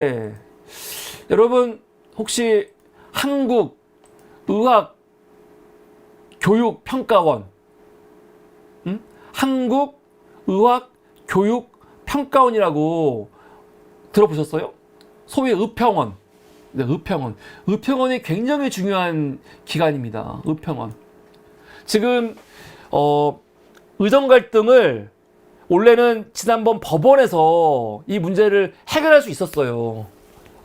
네. 여러분 혹시 한국의학교육평가원, 한국의학교육평가원이라고 들어보셨어요? 소위 의평원. 네, 의평원. 의평원이 굉장히 중요한 기관입니다. 의평원. 지금 의정 갈등을 원래는 지난번 법원에서 이 문제를 해결할 수 있었어요.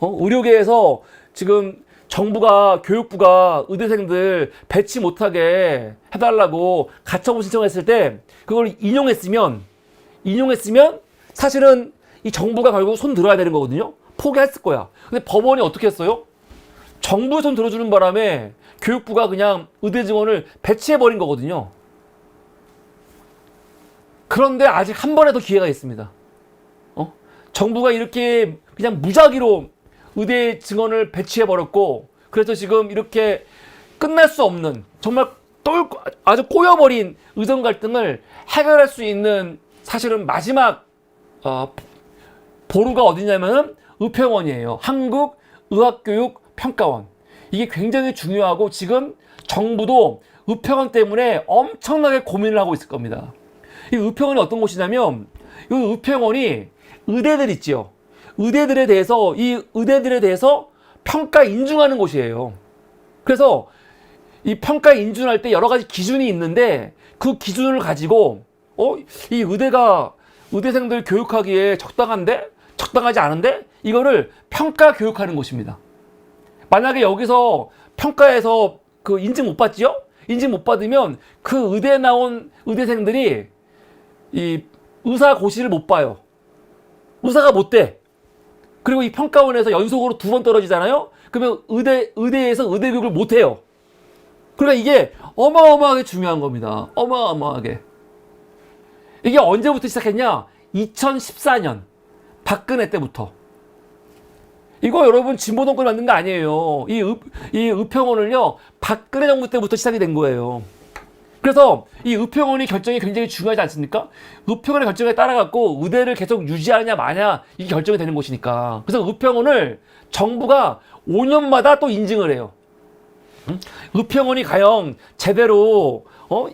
의료계에서 지금 정부가, 교육부가 의대생들 배치 못하게 해달라고 가처분 신청했을 때 그걸 인용했으면 사실은 이 정부가 결국 손 들어야 되는 거거든요. 포기했을 거야. 근데 법원이 어떻게 했어요? 정부의 손 들어주는 바람에 교육부가 그냥 의대 증원을 배치해버린 거거든요. 그런데 아직 한 번에 더 기회가 있습니다. 정부가 이렇게 그냥 무작위로 의대 증원을 배치해버렸고, 그래서 지금 이렇게 끝날 수 없는, 정말 아주 꼬여버린 의정 갈등을 해결할 수 있는 사실은 마지막 보루가 어디냐면은 의평원이에요. 한국의학교육평가원. 이게 굉장히 중요하고 지금 정부도 의평원 때문에 엄청나게 고민을 하고 있을 겁니다. 이 의평원이 어떤 곳이냐면, 이 의평원이 의대들 있지요. 의대들에 대해서 평가 인증하는 곳이에요. 그래서 이 평가 인증할 때 여러 가지 기준이 있는데 그 기준을 가지고 이 의대생들 교육하기에 적당한데? 적당하지 않은데? 이거를 평가 교육하는 곳입니다. 만약에 여기서 평가에서 그 인증 못 받지요? 인증 못 받으면 그 의대에 나온 의대생들이 이 의사고시를 못 봐요. 의사가 못 돼. 그리고 이 평가원에서 연속으로 2번 떨어지잖아요? 그러면 의대에서 의대 교육을 못 해요. 그러니까 이게 어마어마하게 중요한 겁니다. 어마어마하게. 이게 언제부터 시작했냐? 2014년. 박근혜 때부터. 이거 여러분 진보정권이 만든 거 아니에요. 이 의평원을요, 박근혜 정부 때부터 시작이 된 거예요. 그래서 이 의평원이 결정이 굉장히 중요하지 않습니까? 의평원의 결정에 따라갖고 의대를 계속 유지하냐 마냐 이게 결정이 되는 것이니까. 그래서 의평원을 정부가 5년마다 또 인증을 해요. 의평원이 과연 제대로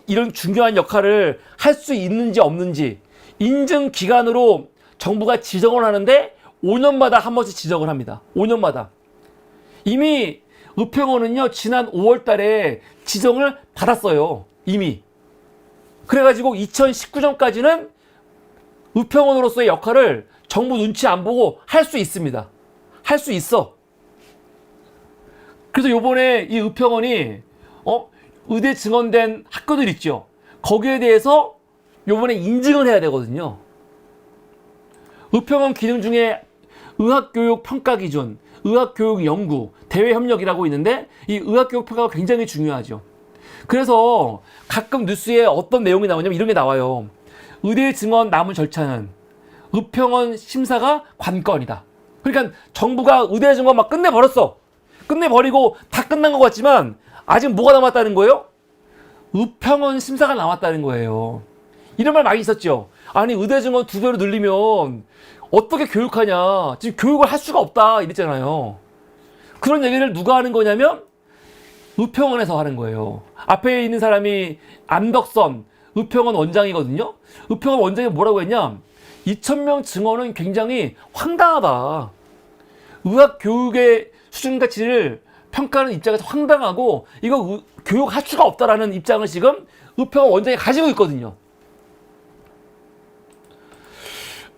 이런 중요한 역할을 할 수 있는지 없는지 인증 기관으로 정부가 지정을 하는데 5년마다 한 번씩 지정을 합니다. 5년마다. 이미 의평원은요, 지난 5월 달에 지정을 받았어요. 이미. 그래가지고 2019년까지는 의평원으로서의 역할을 정부 눈치 안 보고 할 수 있습니다. 할 수 있어. 그래서 요번에 이 의평원이 의대 증원된 학교들 있죠. 거기에 대해서 요번에 인증을 해야 되거든요. 의평원 기능 중에 의학교육 평가 기준, 의학교육 연구, 대외 협력이라고 있는데 이 의학교육 평가가 굉장히 중요하죠. 그래서 가끔 뉴스에 어떤 내용이 나오냐면 이런 게 나와요. 의대 증원 남은 절차는 의평원 심사가 관건이다. 그러니까 정부가 의대 증원 막 끝내버렸어. 끝내버리고 다 끝난 것 같지만 아직 뭐가 남았다는 거예요? 의평원 심사가 남았다는 거예요. 이런 말 많이 있었죠. 아니 의대 증원 2배로 늘리면 어떻게 교육하냐. 지금 교육을 할 수가 없다 이랬잖아요. 그런 얘기를 누가 하는 거냐면 의평원에서 하는 거예요. 앞에 있는 사람이 안덕선 의평원 원장이거든요. 의평원 원장이 뭐라고 했냐? 2,000명 증원은 굉장히 황당하다. 의학교육의 수준 가치를 평가하는 입장에서 황당하고 이거 교육할 수가 없다라는 입장을 지금 의평원 원장이 가지고 있거든요.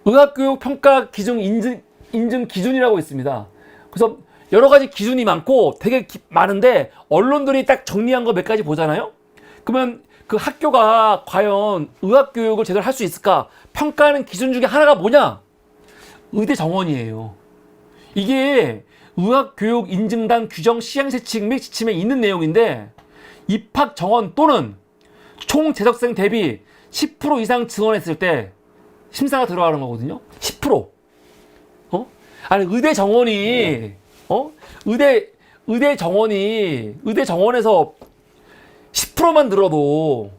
의학교육 평가 기준 인증 기준이라고 있습니다. 그래서 여러 가지 기준이 많고 되게 많은데 언론들이 딱 정리한 거 몇 가지 보잖아요. 그러면 그 학교가 과연 의학교육을 제대로 할 수 있을까? 평가하는 기준 중에 하나가 뭐냐? 의대 정원이에요. 이게 의학교육 인증단 규정 시행세칙 및 지침에 있는 내용인데 입학 정원 또는 총 재적생 대비 10% 이상 증원했을 때 심사가 들어가는 거거든요. 10%. 아니 의대 정원이 의대 정원에서 10%만 늘어도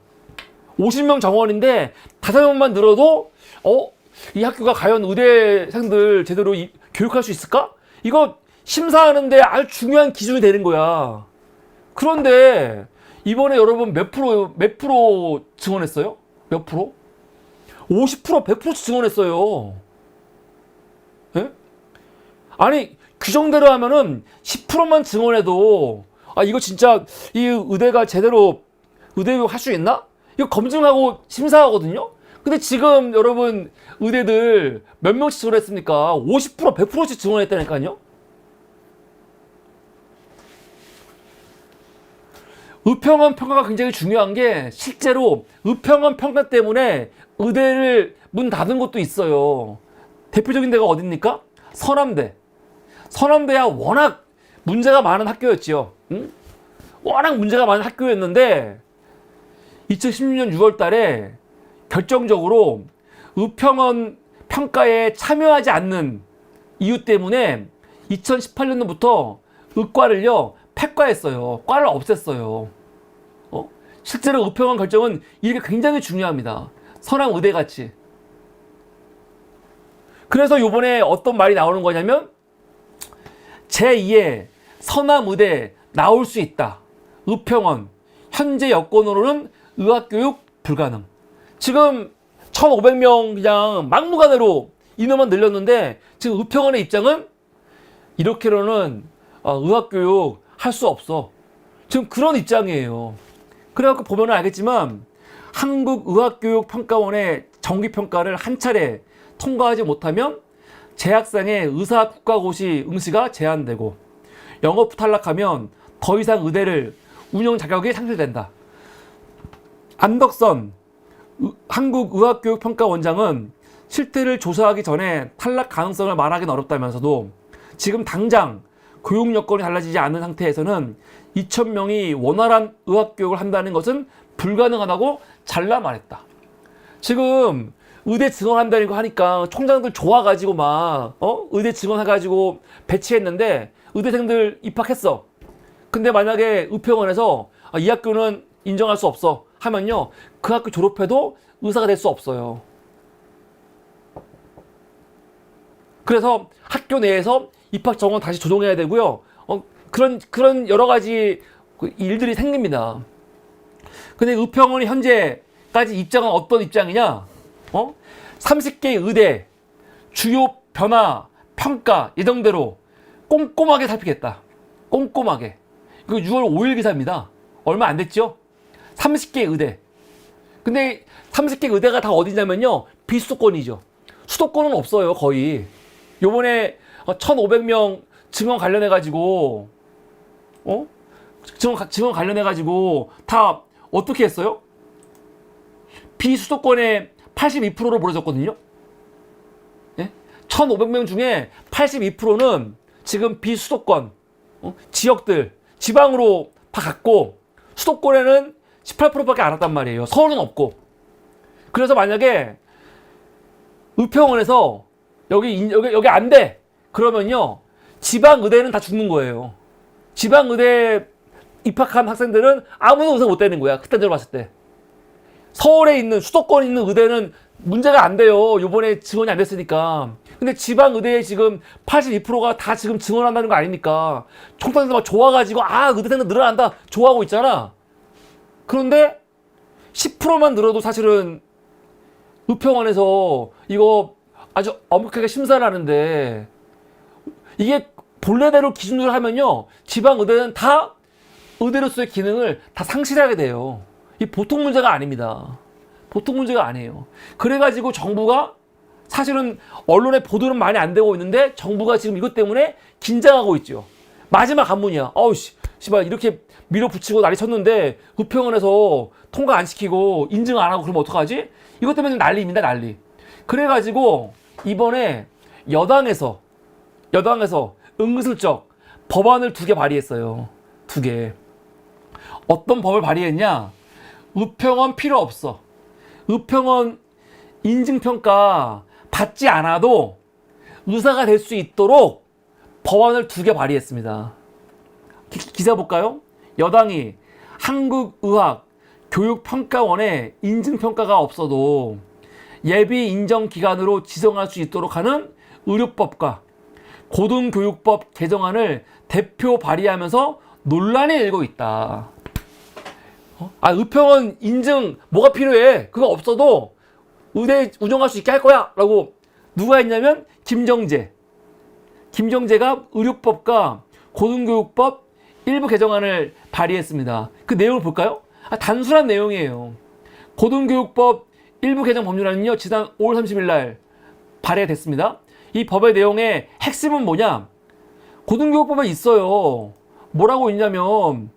50명 정원인데 5명만 늘어도 이 학교가 과연 의대생들 제대로 교육할 수 있을까? 이거 심사하는데 아주 중요한 기준이 되는 거야. 그런데 이번에 여러분 몇 프로 증언했어요? 몇 프로? 50%, 100% 증언했어요. 예? 아니, 규정대로 하면은 10%만 증언해도, 아, 이거 진짜 이 의대가 제대로 의대교육 할 수 있나? 이거 검증하고 심사하거든요? 근데 지금 여러분 의대들 몇 명씩 증언했습니까? 50%, 100%씩 증언했다니까요? 의평원 평가가 굉장히 중요한 게 실제로 의평원 평가 때문에 의대를 문 닫은 곳도 있어요. 대표적인 데가 어딥니까? 서남대. 서남대야 워낙 문제가 많은 학교였지요. 응? 워낙 문제가 많은 학교였는데 2016년 6월 달에 결정적으로 의평원 평가에 참여하지 않는 이유 때문에 2018년도부터 의과를요 폐과했어요. 과를 없앴어요. 실제로 의평원 결정은 이게 굉장히 중요합니다. 서남의대같이. 그래서 요번에 어떤 말이 나오는 거냐면 제2의 서남의대 나올 수 있다. 의평원 현재 여건으로는 의학교육 불가능. 지금 1,500명 그냥 막무가내로 인원만 늘렸는데 지금 의평원의 입장은 이렇게로는 의학교육 할 수 없어. 지금 그런 입장이에요. 그래갖고 보면 알겠지만 한국의학교육평가원의 정기평가를 한 차례 통과하지 못하면 재학생의 의사 국가고시 응시가 제한되고 영업 탈락하면 더 이상 의대를 운영 자격이 상실된다. 안덕선 한국의학교육평가원장은 실태를 조사하기 전에 탈락 가능성을 말하기는 어렵다면서도 지금 당장 교육 여건이 달라지지 않는 상태에서는 2,000명이 원활한 의학교육을 한다는 것은 불가능하다고 잘라 말했다. 지금 의대 증원한다는 거 하니까 총장들 좋아가지고 막 의대 증원해가지고 배치했는데 의대생들 입학했어. 근데 만약에 의평원에서 이 학교는 인정할 수 없어 하면요 그 학교 졸업해도 의사가 될 수 없어요. 그래서 학교 내에서 입학 정원 다시 조정해야 되고요. 그런 여러 가지 일들이 생깁니다. 근데 의평원이 현재까지 입장은 어떤 입장이냐? 30개 의대 주요 변화 평가 예정대로 꼼꼼하게 살피겠다. 꼼꼼하게. 이거 6월 5일 기사입니다. 얼마 안 됐죠? 30개 의대. 근데 30개 의대가 다 어디냐면요. 비수도권이죠. 수도권은 없어요, 거의. 요번에 1,500명 증원 관련해가지고, 증원 관련해가지고, 다 어떻게 했어요? 비수도권의 82%로 벌어졌거든요? 예? 1,500명 중에 82%는 지금 비수도권, 지역들, 지방으로 다 갔고, 수도권에는 18%밖에 안 왔단 말이에요. 서울은 없고. 그래서 만약에 의평원에서 여기 안 돼. 그러면요. 지방 의대는 다 죽는 거예요. 지방 의대 입학한 학생들은 아무도 의사 못 되는 거야. 그딴 데로 봤을 때. 서울에 있는 수도권에 있는 의대는 문제가 안 돼요. 요번에 증원이 안 됐으니까. 근데 지방 의대에 지금 82%가 다 지금 증원한다는 거 아닙니까? 총장들 막 좋아가지고 의대생들 늘어난다. 좋아하고 있잖아. 그런데 10%만 늘어도 사실은 의평원에서 이거 아주 엄격하게 심사를 하는데 이게 본래대로 기준으로 하면요 지방 의대는 다 의대로서의 기능을 다 상실하게 돼요. 이 보통 문제가 아닙니다. 보통 문제가 아니에요. 그래가지고 정부가 사실은 언론에 보도는 많이 안 되고 있는데 정부가 지금 이것 때문에 긴장하고 있죠. 마지막 관문이야. 씨발 이렇게 밀어붙이고 난리 쳤는데 의평원에서 통과 안 시키고 인증 안 하고 그러면 어떡하지? 이것 때문에 난리입니다, 난리. 그래가지고 이번에 여당에서 은근슬쩍 법안을 2개 발의했어요. 2개. 어떤 법을 발의했냐? 의평원 필요 없어. 의평원 인증평가 받지 않아도 의사가 될 수 있도록 법안을 2개 발의했습니다. 기사 볼까요? 여당이 한국의학교육평가원에 인증평가가 없어도 예비 인정기관으로 지정할 수 있도록 하는 의료법과 고등교육법 개정안을 대표 발의하면서 논란이 일고 있다. 의평원 인증 뭐가 필요해? 그거 없어도 의대 운영할 수 있게 할 거야 라고 누가 했냐면 김정재가 의료법과 고등교육법 일부 개정안을 발의했습니다. 그 내용을 볼까요? 단순한 내용이에요. 고등교육법 일부 개정 법률안은요, 지난 5월 30일 날 발의됐습니다. 이 법의 내용의 핵심은 뭐냐? 고등교육법에 있어요. 뭐라고 있냐면,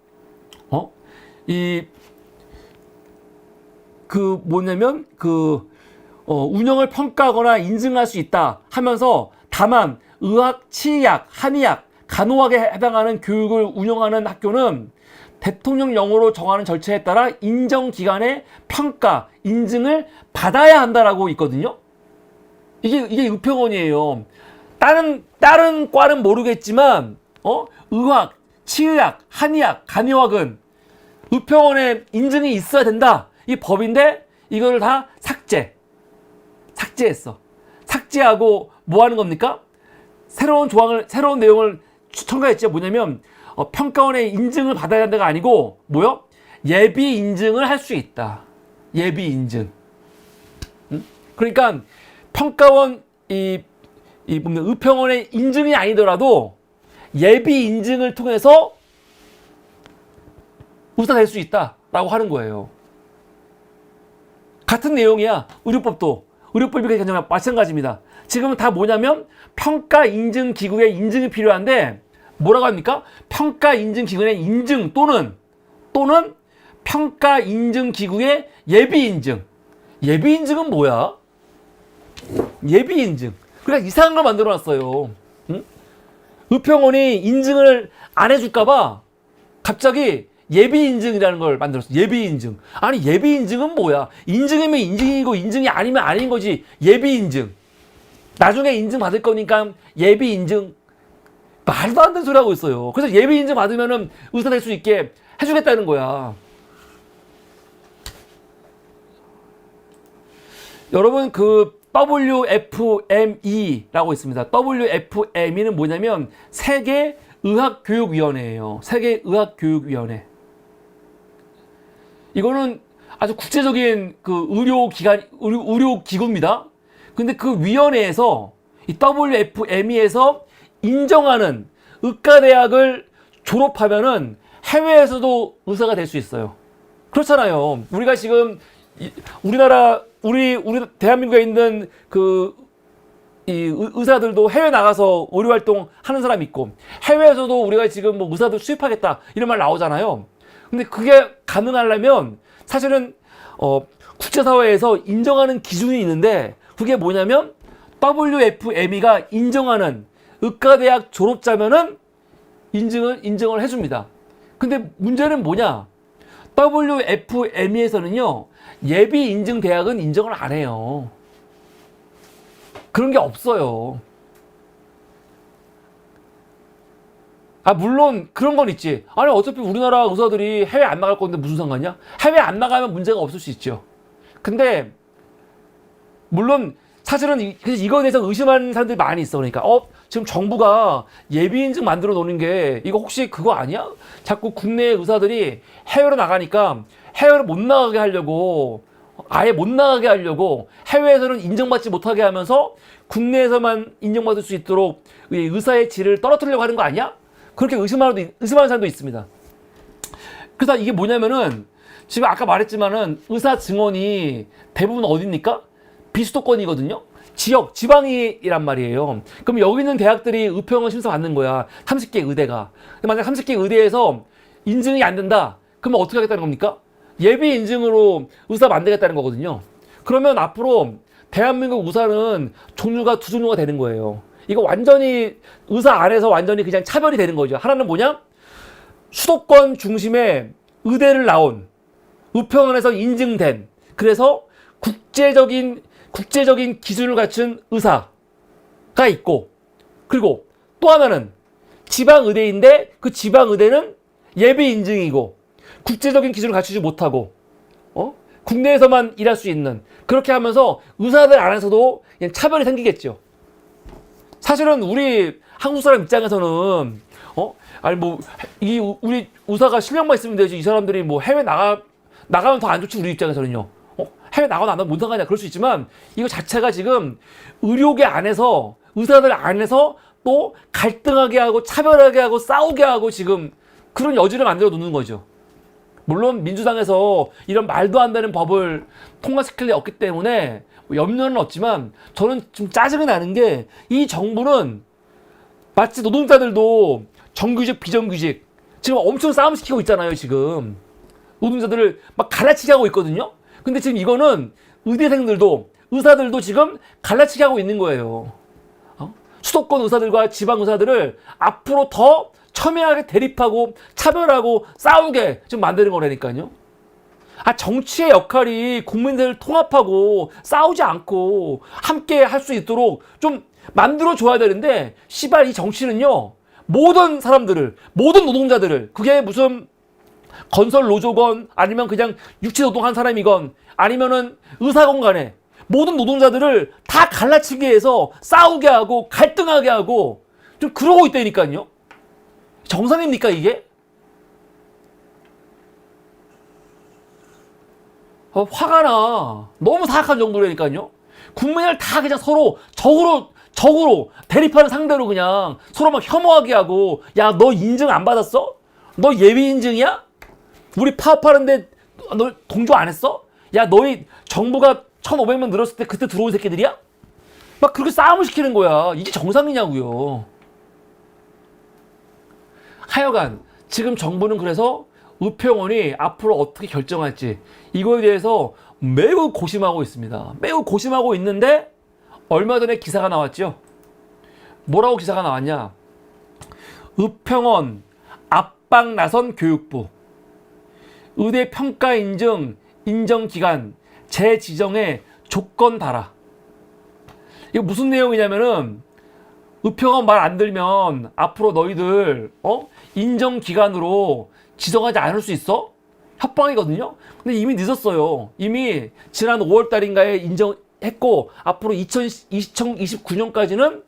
운영을 평가하거나 인증할 수 있다 하면서 다만 의학, 치의학, 한의학, 간호학에 해당하는 교육을 운영하는 학교는 대통령령으로 정하는 절차에 따라 인정기관의 평가, 인증을 받아야 한다라고 있거든요. 이게 의평원이에요. 다른 과는 모르겠지만, 의학, 치의학, 한의학, 간호학은 의평원에 인증이 있어야 된다. 이 법인데, 이거를 다 삭제했어. 삭제하고 뭐 하는 겁니까? 새로운 내용을 첨가했죠. 뭐냐면, 평가원의 인증을 받아야 한다가 아니고, 예비 인증을 할 수 있다. 예비 인증. 그러니까, 평가원, 의평원의 인증이 아니더라도, 예비 인증을 통해서 의사 될 수 있다라고 하는 거예요. 같은 내용이야. 의료법이 그냥 마찬가지입니다. 지금은 다 뭐냐면 평가 인증 기구의 인증이 필요한데 뭐라고 합니까? 평가 인증 기구의 인증 또는 평가 인증 기구의 예비 인증. 예비 인증은 뭐야? 예비 인증. 그러니까 이상한 걸 만들어 놨어요. 응? 의평원이 인증을 안 해줄까봐 갑자기 예비 인증이라는 걸 만들었어. 예비 인증. 아니, 예비 인증은 뭐야? 인증이면 인증이고 인증이 아니면 아닌 거지. 예비 인증. 나중에 인증 받을 거니까 예비 인증. 말도 안 되는 소리 하고 있어요. 그래서 예비 인증 받으면은 의사 될 수 있게 해주겠다는 거야. 여러분, WFME라고 있습니다. WFME는 뭐냐면 세계의학교육위원회예요. 세계의학교육위원회. 이거는 아주 국제적인 의료기구입니다. 근데 그 위원회에서, 이 WFME에서 인정하는 의과대학을 졸업하면은 해외에서도 의사가 될 수 있어요. 그렇잖아요. 우리가 지금, 우리 대한민국에 있는 의사들도 해외 나가서 의료활동 하는 사람 있고, 해외에서도 우리가 지금 의사들 수입하겠다, 이런 말 나오잖아요. 근데 그게 가능하려면 사실은 국제사회에서 인정하는 기준이 있는데 그게 뭐냐면 WFME가 인정하는 의과대학 졸업자면은 인증을 해줍니다. 근데 문제는 뭐냐? WFME에서는요, 예비 인증 대학은 인정을 안 해요. 그런 게 없어요. 물론 그런 건 있지. 아니, 어차피 우리나라 의사들이 해외 안 나갈 건데 무슨 상관이야? 해외 안 나가면 문제가 없을 수 있죠. 근데 물론 사실은 이거에 대해서 의심하는 사람들이 많이 있어. 그러니까 지금 정부가 예비 인증 만들어 놓는 게 이거 혹시 그거 아니야? 자꾸 국내 의사들이 해외로 나가니까 해외로 못 나가게 하려고, 아예 못 나가게 하려고 해외에서는 인정받지 못하게 하면서 국내에서만 인정받을 수 있도록 의사의 질을 떨어뜨리려고 하는 거 아니야? 그렇게 의심하는 사람도 있습니다. 그래서 이게 뭐냐면은 지금 아까 말했지만은 의사 증언이 대부분 어디입니까? 비수도권이거든요. 지방이란 말이에요. 그럼 여기 있는 대학들이 의평을 심사 받는 거야. 30개 의대가. 만약 30개 의대에서 인증이 안 된다. 그러면 어떻게 하겠다는 겁니까? 예비 인증으로 의사 만들겠다는 거거든요. 그러면 앞으로 대한민국 의사는 종류가 두 종류가 되는 거예요. 이거 완전히 의사 안에서 완전히 그냥 차별이 되는 거죠. 하나는 뭐냐? 수도권 중심의 의대를 나온, 의평원에서 인증된, 그래서 국제적인 기준을 갖춘 의사가 있고, 그리고 또 하나는 지방 의대인데 그 지방 의대는 예비 인증이고 국제적인 기준을 갖추지 못하고 국내에서만 일할 수 있는, 그렇게 하면서 의사들 안에서도 그냥 차별이 생기겠죠. 사실은 우리 한국 사람 입장에서는 아니 뭐 이 우리 의사가 실력만 있으면 되지 이 사람들이 뭐 해외 나가면 더 안 좋지 우리 입장에서는요. 해외 나가면 안 나면 못 나가냐 그럴 수 있지만 이거 자체가 지금 의료계 안에서 의사들 안에서 또 갈등하게 하고 차별하게 하고 싸우게 하고 지금 그런 여지를 만들어 놓는 거죠. 물론 민주당에서 이런 말도 안 되는 법을 통과시킬 리 없기 때문에 염려는 없지만 저는 좀 짜증이 나는 게 이 정부는 마치 노동자들도 정규직 비정규직 지금 엄청 싸움 시키고 있잖아요. 지금 노동자들을 막 갈라치게 하고 있거든요. 근데 지금 이거는 의대생들도 의사들도 지금 갈라치게 하고 있는 거예요. 수도권 의사들과 지방 의사들을 앞으로 더 첨예하게 대립하고 차별하고 싸우게 지금 만드는 거라니까요. 정치의 역할이 국민들을 통합하고 싸우지 않고 함께 할 수 있도록 좀 만들어 줘야 되는데 시발 이 정치는요. 모든 사람들을 모든 노동자들을 그게 무슨 건설 노조건 아니면 그냥 육체 노동한 사람이건 아니면은 의사건 간에 모든 노동자들을 다 갈라치기 해서 싸우게 하고 갈등하게 하고 좀 그러고 있다니까요. 정상입니까 이게? 화가 나. 너무 사악한 정도라니까요. 국민을 다 그냥 서로 적으로 대립하는 상대로 그냥 서로 막 혐오하게 하고 야 너 인증 안 받았어? 너 예비 인증이야? 우리 파업하는데 너 동조 안 했어? 야 너희 정부가 1,500명 늘었을 때 그때 들어온 새끼들이야? 막 그렇게 싸움을 시키는 거야. 이게 정상이냐고요. 하여간 지금 정부는 그래서 의평원이 앞으로 어떻게 결정할지 이거에 대해서 매우 고심하고 있습니다. 매우 고심하고 있는데 얼마 전에 기사가 나왔죠. 뭐라고 기사가 나왔냐. 의평원 압박 나선 교육부 의대 평가 인정기간 재지정에 조건 달아. 이거 무슨 내용이냐면은 의평원 말 안 들면 앞으로 너희들 인정기간으로 지정하지 않을 수 있어? 협박이거든요. 근데 이미 늦었어요. 이미 지난 5월 달인가에 인정했고 앞으로 2029년까지는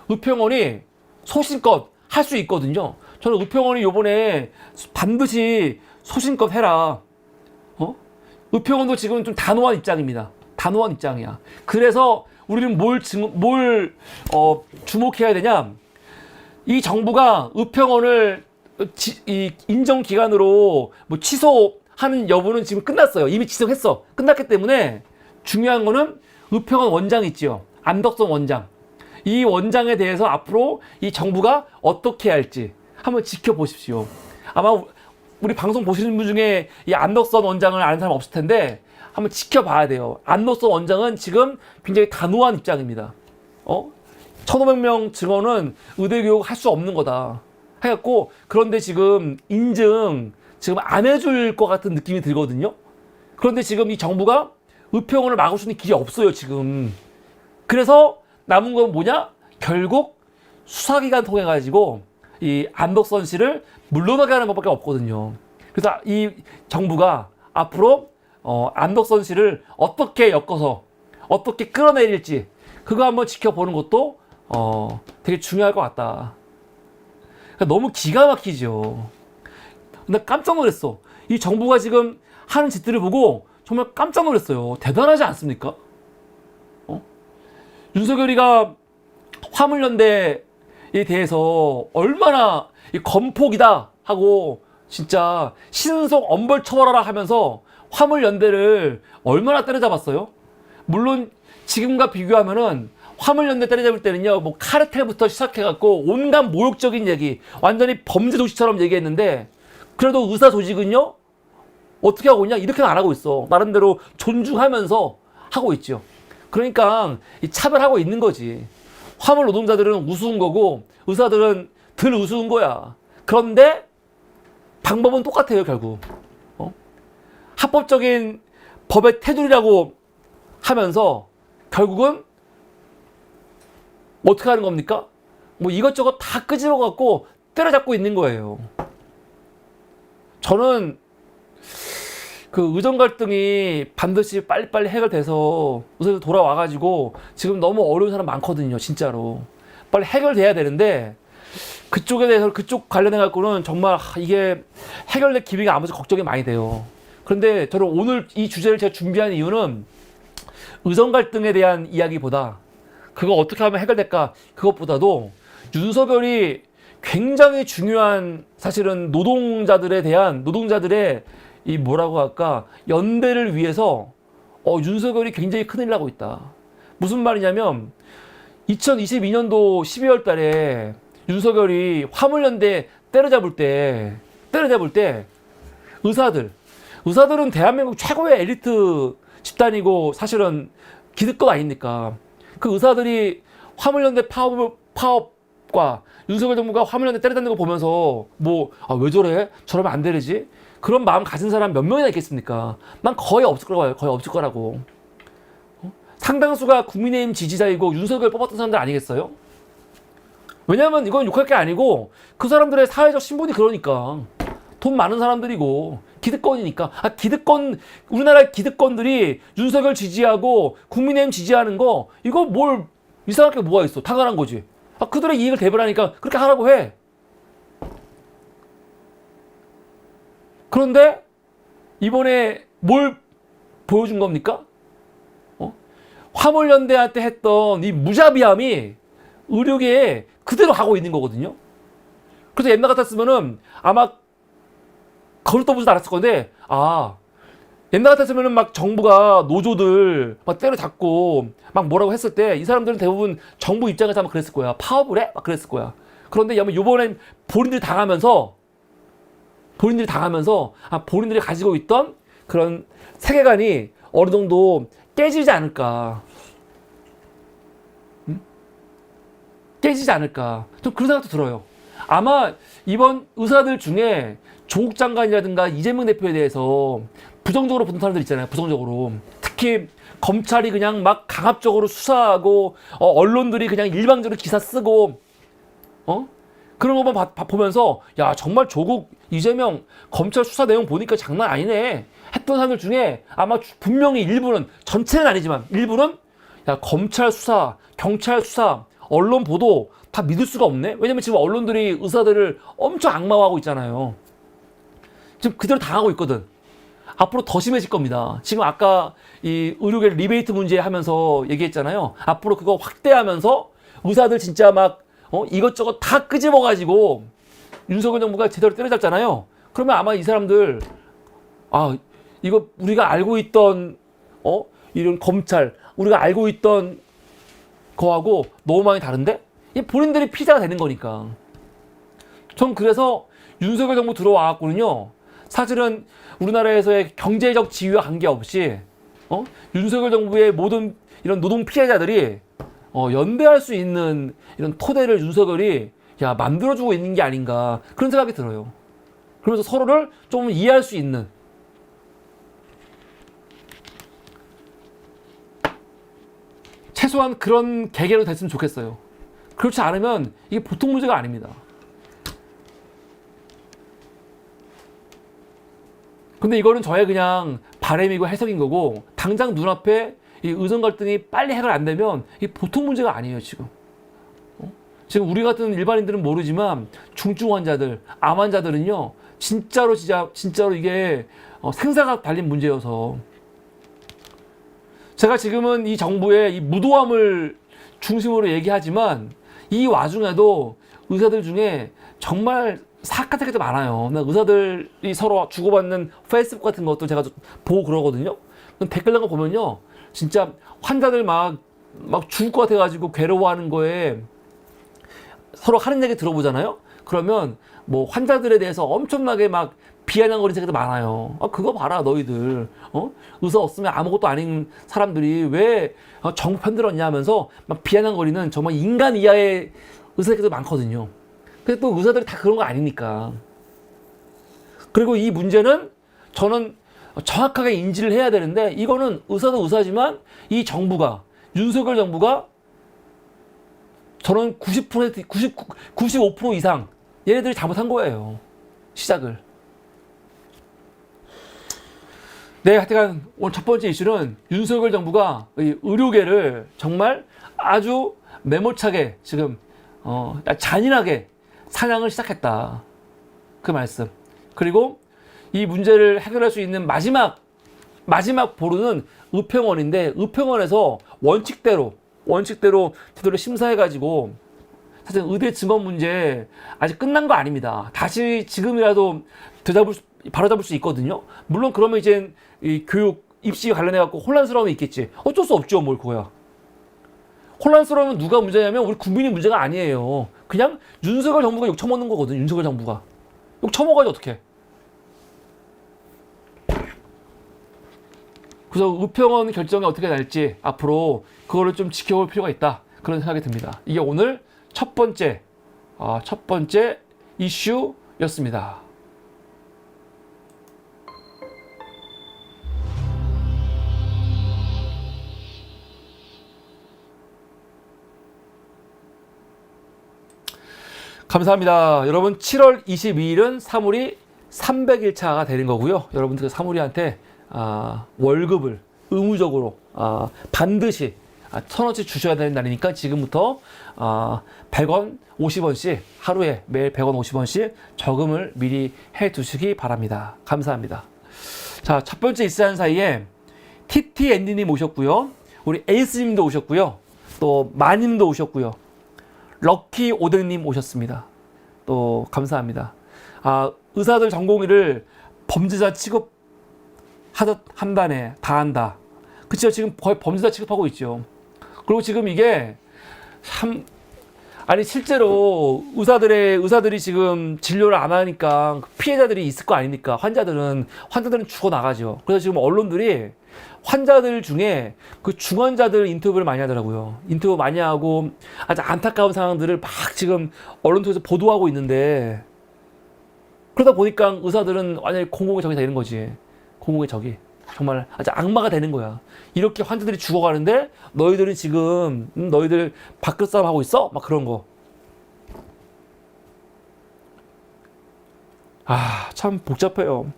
의평원이 소신껏 할 수 있거든요. 저는 의평원이 요번에 반드시 소신껏 해라. 의평원도 지금 좀 단호한 입장입니다. 단호한 입장이야. 그래서 우리는 뭘 주목해야 되냐? 이 정부가 의평원을 이 인정 기간으로 뭐 취소하는 여부는 지금 끝났어요. 이미 지정했어. 끝났기 때문에 중요한 거는 의평원 원장 있지요. 안덕선 원장. 이 원장에 대해서 앞으로 이 정부가 어떻게 할지 한번 지켜보십시오. 아마 우리 방송 보시는 분 중에 이 안덕선 원장을 아는 사람 없을 텐데 한번 지켜봐야 돼요. 안덕선 원장은 지금 굉장히 단호한 입장입니다. 1,500명 증원은 의대교육 할 수 없는 거다. 해갖고 그런데 지금 인증 지금 안 해줄 것 같은 느낌이 들거든요. 그런데 지금 이 정부가 의평원을 막을 수 있는 길이 없어요 지금. 그래서 남은 건 뭐냐? 결국 수사기관 통해 가지고 이 안덕선 씨를 물러나게 하는 것밖에 없거든요. 그래서 이 정부가 앞으로 안덕선 씨를 어떻게 엮어서 어떻게 끌어내릴지 그거 한번 지켜보는 것도 되게 중요할 것 같다. 그러니까 너무 기가 막히죠. 나 깜짝 놀랐어. 이 정부가 지금 하는 짓들을 보고 정말 깜짝 놀랐어요. 대단하지 않습니까? 윤석열이가 화물연대에 대해서 얼마나 건폭이다 하고 진짜 신속 엄벌 처벌하라 하면서 화물연대를 얼마나 때려잡았어요. 물론 지금과 비교하면은 화물연대 때려잡을 때는요 뭐 카르텔부터 시작해갖고 온갖 모욕적인 얘기 완전히 범죄 도시처럼 얘기했는데 그래도 의사 조직은요 어떻게 하고 있냐 이렇게는 안 하고 있어. 나름대로 존중하면서 하고 있죠. 그러니까 이 차별하고 있는 거지. 화물 노동자들은 우스운 거고 의사들은 덜 우스운 거야. 그런데 방법은 똑같아요 결국. 합법적인 법의 테두리라고 하면서 결국은 어떻게 하는 겁니까? 뭐 이것저것 다 끄집어 갖고 때려잡고 있는 거예요. 저는 그 의정 갈등이 반드시 빨리빨리 해결돼서 의사들 돌아와가지고 지금 너무 어려운 사람 많거든요 진짜로. 빨리 해결돼야 되는데 그쪽에 대해서 그쪽 관련해 갖고는 정말 이게 해결될 기미가 아무튼 걱정이 많이 돼요. 그런데 저는 오늘 이 주제를 제가 준비한 이유는 의정 갈등에 대한 이야기보다 그거 어떻게 하면 해결될까 그것보다도 윤석열이 굉장히 중요한 사실은 노동자들의 이 뭐라고 할까 연대를 위해서 윤석열이 굉장히 큰일 나고 있다. 무슨 말이냐면 2022년도 12월 달에 윤석열이 화물연대 때려잡을 때 의사들은 대한민국 최고의 엘리트 집단이고 사실은 기득권 아닙니까? 그 의사들이 화물연대 파업과 윤석열 정부가 화물연대 때려잡는 거 보면서 왜 저래? 저러면 안 되지? 그런 마음 가진 사람 몇 명이나 있겠습니까? 난 거의 없을 거라고. 상당수가 국민의힘 지지자이고 윤석열 뽑았던 사람들 아니겠어요? 왜냐면 이건 욕할 게 아니고 그 사람들의 사회적 신분이 그러니까 돈 많은 사람들이고 기득권이니까 우리나라의 기득권들이 윤석열 지지하고 국민의힘 지지하는 거 이거 뭘 이상할 게 뭐가 있어. 당연한 거지. 그들의 이익을 대변하니까 그렇게 하라고 해. 그런데 이번에 뭘 보여준 겁니까? 화물연대한테 했던 이 무자비함이 의료계에 그대로 가고 있는 거거든요. 그래서 옛날 같았으면은 아마 거울 떠보지도 않았을 건데 옛날 같았으면은 막 정부가 노조들 막 때려잡고 막 뭐라고 했을 때 이 사람들은 대부분 정부 입장에서 아마 그랬을 거야. 파업을 해? 막 그랬을 거야. 그런데 이번엔 본인들이 당하면서 본인들이 가지고 있던 그런 세계관이 어느 정도 깨지지 않을까. 깨지지 않을까. 좀 그런 생각도 들어요. 아마 이번 의사들 중에 조국 장관이라든가 이재명 대표에 대해서 부정적으로 보는 사람들 있잖아요. 부정적으로. 특히 검찰이 그냥 막 강압적으로 수사하고 언론들이 그냥 일방적으로 기사 쓰고 그런 것만 보면서 야 정말 조국 이재명 검찰 수사 내용 보니까 장난 아니네 했던 사람들 중에 아마 분명히 일부는 전체는 아니지만 일부는 야 검찰 수사 경찰 수사 언론 보도 다 믿을 수가 없네. 왜냐면 지금 언론들이 의사들을 엄청 악마화하고 있잖아요. 지금 그대로 당하고 있거든. 앞으로 더 심해질 겁니다. 지금 아까 이 의료계 리베이트 문제 하면서 얘기했잖아요. 앞으로 그거 확대하면서 의사들 진짜 막 이것저것 다 끄집어가지고 윤석열 정부가 제대로 때려잡잖아요. 그러면 아마 이 사람들 이거 우리가 알고 있던 이런 검찰 우리가 알고 있던 거하고 너무 많이 다른데? 이 본인들이 피자가 되는 거니까. 전 그래서 윤석열 정부 들어와갖고는요 사실은 우리나라에서의 경제적 지위와 관계없이 윤석열 정부의 모든 이런 노동 피해자들이 연대할 수 있는 이런 토대를 윤석열이 만들어주고 있는 게 아닌가 그런 생각이 들어요. 그러면서 서로를 좀 이해할 수 있는 최소한 그런 계기로 됐으면 좋겠어요. 그렇지 않으면 이게 보통 문제가 아닙니다. 근데 이거는 저의 그냥 바람이고 해석인 거고 당장 눈앞에 이 의정 갈등이 빨리 해결 안 되면 이게 보통 문제가 아니에요 지금. 지금 우리 같은 일반인들은 모르지만 중증 환자들, 암 환자들은요 진짜로 이게 생사가 달린 문제여서 제가 지금은 이 정부의 이 무도함을 중심으로 얘기하지만 이 와중에도 의사들 중에 정말 사악한 새끼도 많아요. 의사들이 서로 주고받는 페이스북 같은 것도 제가 보고 그러거든요. 댓글 거 보면요. 진짜 환자들 막 죽을 것 같아가지고 괴로워하는 거에 서로 하는 얘기 들어보잖아요. 그러면 뭐 환자들에 대해서 엄청나게 막 비아냥거리는 새끼도 많아요. 그거 봐라 너희들. 의사 없으면 아무것도 아닌 사람들이 왜 정부 편들었냐 하면서 막 비아냥거리는 정말 인간 이하의 의사 새끼도 많거든요. 근데 또 의사들이 다 그런 거 아니니까. 그리고 이 문제는 저는 정확하게 인지를 해야 되는데 이거는 의사도 의사지만 이 정부가 윤석열 정부가 저는 95% 이상 얘네들이 잘못한 거예요. 시작을. 네, 하여튼 오늘 첫 번째 이슈는 윤석열 정부가 이 의료계를 정말 아주 매몰차게 지금 잔인하게 사냥을 시작했다. 그 말씀. 그리고 이 문제를 해결할 수 있는 마지막 보루는 의평원인데, 의평원에서 원칙대로 제대로 심사해가지고, 사실 의대 증원 문제 아직 끝난 거 아닙니다. 다시 지금이라도 바로잡을 수 있거든요. 물론 그러면 이제 이 교육 입시 관련해갖고 혼란스러움이 있겠지. 어쩔 수 없죠, 뭘 그거야. 혼란스러우면 누가 문제냐면 우리 국민이 문제가 아니에요. 그냥 윤석열 정부가 욕 처먹는 거거든. 윤석열 정부가 욕 처먹어야지 어떡해. 그래서 의평원 결정이 어떻게 날지 앞으로 그거를 좀 지켜볼 필요가 있다, 그런 생각이 듭니다. 이게 오늘 첫 번째 이슈였습니다. 감사합니다. 여러분, 7월 22일은 사물이 300일차가 되는 거고요. 여러분들 사물이한테 월급을 의무적으로 반드시 1,000원씩 주셔야 되는 날이니까 지금부터 100원, 50원씩 하루에 매일 100원, 50원씩 저금을 미리 해 두시기 바랍니다. 감사합니다. 자, 첫 번째 입사한 사이에 TT 앤디님 오셨고요. 우리 에이스님도 오셨고요. 또 마님도 오셨고요. 럭키 오뎅님 오셨습니다. 또 감사합니다. 의사들 전공의를 범죄자 취급하듯 한다네. 다 한다. 그쵸? 지금 거의 범죄자 취급하고 있죠. 그리고 지금 이게 참, 아니 실제로 의사들이 지금 진료를 안 하니까 피해자들이 있을 거 아닙니까? 환자들은 죽어 나가죠. 그래서 지금 언론들이 환자들 중에 그 중환자들 인터뷰를 많이 하더라고요. 인터뷰 많이 하고 아주 안타까운 상황들을 막 지금 언론 통해서 보도하고 있는데, 그러다 보니까 의사들은 완전히 공공의 적이 되는 거지. 공공의 적이. 정말 아주 악마가 되는 거야. 이렇게 환자들이 죽어가는데 너희들은 지금 너희들 밥그릇 싸움 하고 있어? 막 그런 거. 참 복잡해요.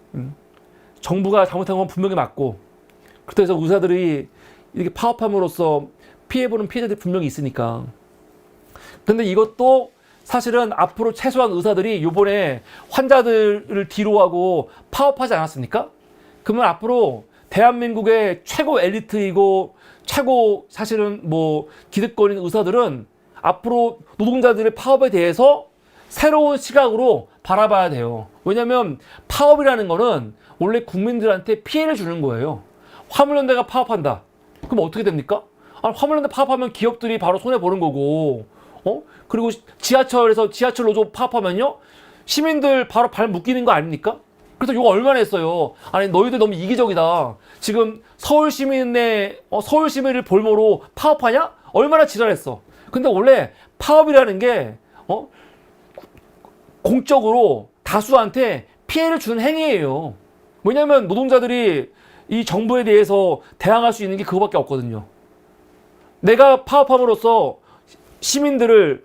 정부가 잘못한 건 분명히 맞고, 그래서 의사들이 이렇게 파업함으로써 피해보는 피해자들이 분명히 있으니까. 근데 이것도 사실은 앞으로 최소한 의사들이 요번에 환자들을 뒤로하고 파업하지 않았습니까? 그러면 앞으로 대한민국의 최고 엘리트이고 최고 사실은 뭐 기득권인 의사들은 앞으로 노동자들의 파업에 대해서 새로운 시각으로 바라봐야 돼요. 왜냐면 파업이라는 거는 원래 국민들한테 피해를 주는 거예요. 화물연대가 파업한다. 그럼 어떻게 됩니까? 화물연대 파업하면 기업들이 바로 손해보는 거고, 그리고 지하철에서 지하철 노조 파업하면요, 시민들 바로 발 묶이는 거 아닙니까? 그래서 욕 얼마나 했어요. 아니 너희들 너무 이기적이다. 지금 서울 시민을 볼모로 파업하냐? 얼마나 지랄했어. 근데 원래 파업이라는 게 공적으로 다수한테 피해를 주는 행위예요. 왜냐하면 노동자들이 이 정부에 대해서 대항할 수 있는 게 그거밖에 없거든요. 내가 파업함으로써 시민들을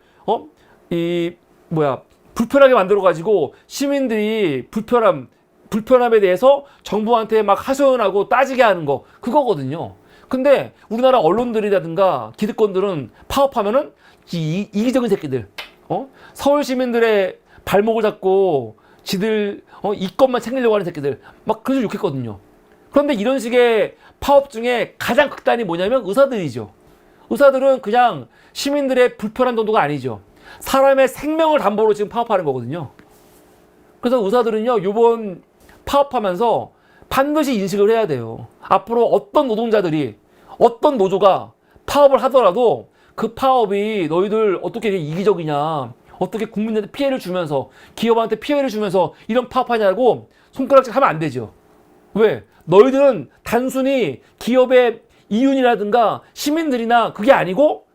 불편하게 만들어 가지고 시민들이 불편함에 대해서 정부한테 막 하소연하고 따지게 하는 거, 그거거든요. 근데 우리나라 언론들이라든가 기득권들은 파업하면은 이기적인 새끼들, 서울 시민들의 발목을 잡고 지들 이것만 챙기려고 하는 새끼들, 막 그래서 욕했거든요. 그런데 이런 식의 파업 중에 가장 극단이 뭐냐면 의사들이죠. 의사들은 그냥 시민들의 불편한 정도가 아니죠. 사람의 생명을 담보로 지금 파업하는 거거든요. 그래서 의사들은요, 요번 파업하면서 반드시 인식을 해야 돼요. 앞으로 어떤 노동자들이, 어떤 노조가 파업을 하더라도 그 파업이 너희들 어떻게 이기적이냐, 어떻게 국민한테 피해를 주면서, 기업한테 피해를 주면서 이런 파업하냐고 손가락질 하면 안 되죠. 왜? 너희들은 단순히 기업의 이윤이라든가 시민들이나 그게 아니고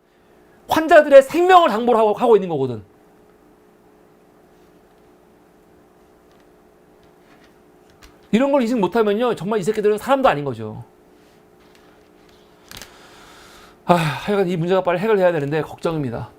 환자들의 생명을 담보로 하고 있는 거거든. 이런 걸 인식 못하면요, 정말 이 새끼들은 사람도 아닌 거죠. 하여간 이 문제가 빨리 해결해야 되는데 걱정입니다.